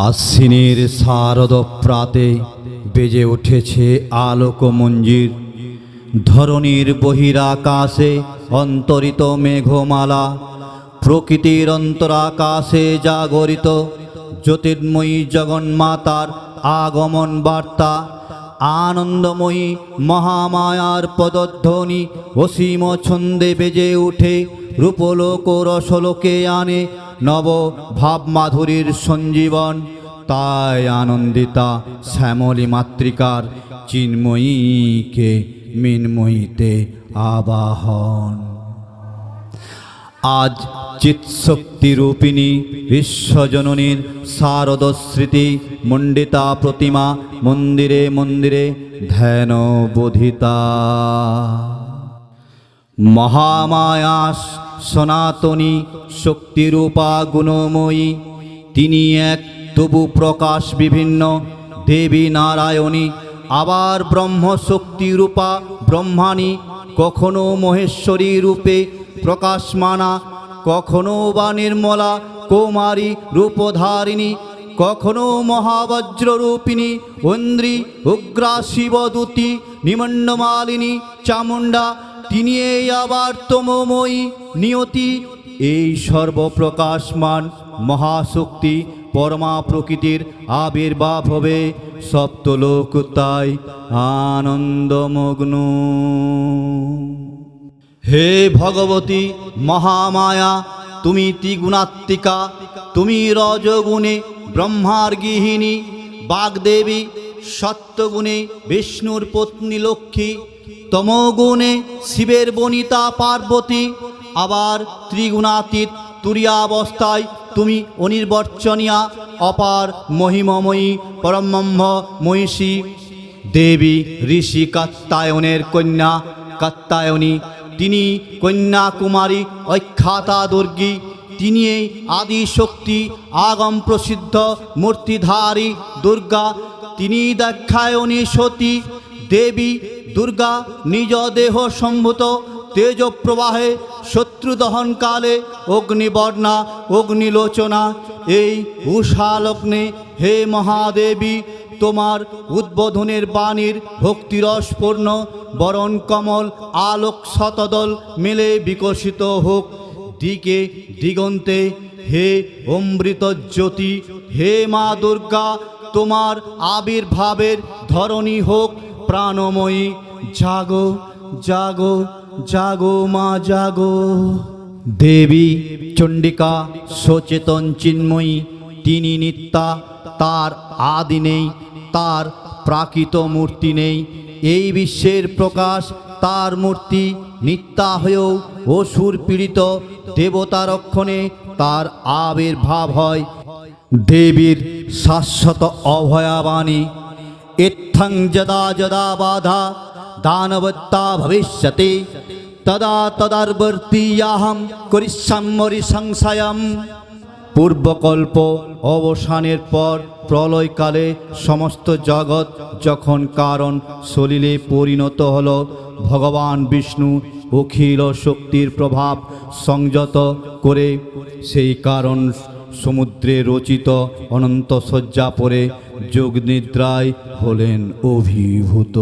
আশ্বিনের শারদ প্রাতে বেজে উঠেছে আলোক মঞ্জির। ধরণীর বহিরাকাশে অন্তরিত মেঘমালা, প্রকৃতির অন্তরাকাশে জাগরিত জ্যোতির্ময়ী জগন্মাতার আগমন বার্তা। আনন্দময়ী মহামায়ার পদধ্বনি অসীম ছন্দে বেজে উঠে রূপলোক রসলোকে আনে নব ভাবমাধুরীর সঞ্জীবন। তাই আনন্দিতা শ্যামলী মাতৃকার চিন্ময়ীকে মিন্ময়ীতে আবাহন। আজ চিৎশক্তিরূপিণী বিশ্বজননীর শারদ স্মৃতি মণ্ডিতা প্রতিমা মন্দিরে মন্দিরে ধ্যান বোধিতা। মহামায়া সনাতনী শক্তিরূপা গুণময়ী, তিনি এক তবু প্রকাশ বিভিন্ন দেবী নারায়ণী। আবার ব্রহ্মশক্তিরূপা ব্রহ্মাণী, কখনো মহেশ্বরী রূপে প্রকাশমানা, কখনো বা নির্মলা কৌমারী রূপধারিণী, কখনো মহাবজ্ররূপিণী ঐন্দ্রী উগ্রা শিবদূতী নিমণ্ডমালিনী চামুণ্ডা। তিনি এই আবার তমোময়ী নিয়তি, এই সর্বপ্রকাশমান মহাশক্তি পরমা প্রকৃতির আবির্ভাব হবে। সপ্তলোক তাই আনন্দমগ্ন। হে ভগবতী মহামায়া, তুমি ত্রিগুণাত্মিকা, তুমি রজগুণে ব্রহ্মার গৃহিণী বাগদেবী, সত্যগুণে বিষ্ণুর পত্নী লক্ষ্মী, তমোগুণে শিবের বনিতা পার্বতী। আবার ত্রিগুণাতীত তুরীয়াবস্থায় তুমি অনির্বচনীয়া অপার মহিমময়ী পরব্রহ্ম মহিষী দেবী। ঋষি কাত্যায়নের কন্যা কাত্যায়নী, তিনি কন্যাকুমারী অখ্যাতা দুর্গী। তিনি এই আদিশক্তি আগম প্রসিদ্ধ মূর্তিধারী দুর্গা। তিনি দাক্ষায়ণী সতী দেবী দুর্গা, নিজ দেহ সম্ভূত তেজ প্রবাহে শত্রুদহনকালে অগ্নিবর্ণা অগ্নিলোচনা। এই উষালগ্নে হে মহাদেবী, তোমার উদ্বোধনের বাণীর ভক্তিরসপূর্ণ বরণ কমল আলোক শতদল মেলে বিকশিত হোক দিকে দিগন্তে। হে অমৃত জ্যোতি, হে মা দুর্গা, তোমার আবির্ভাবের ধরণী হোক প্রাণময়ী। জাগো জাগো জাগো মা জাগো। দেবী চণ্ডিকা সচেতন চিন্ময়ী, তিনি নিত্যা, তার আদি নেই, তার প্রাকৃত মূর্তি নেই। এই বিশ্বের প্রকাশ তার মূর্তি, নিত্যা হয়েও অসুর পীড়িত দেবতা রক্ষণে তার আবির্ভাব হয়। দেবীর শাশ্বত অভয়াবাণী, ইত্থং যদা যদা বাধা দানবত্তা ভবিষ্যতি তদা তদার্বর্তীয়াহম করিষ্যাম্যরি সংশয়ম। পূর্বকল্প অবসানের পর প্রলয়কালে সমস্ত জগৎ যখন কারণ সলিলে পরিণত হল, ভগবান বিষ্ণু অখিল শক্তির প্রভাব সংযত করে সেই কারণ সমুদ্রে রচিত অনন্ত শয্যা পরে যোগনিদ্রায় হলেন অভিভূত।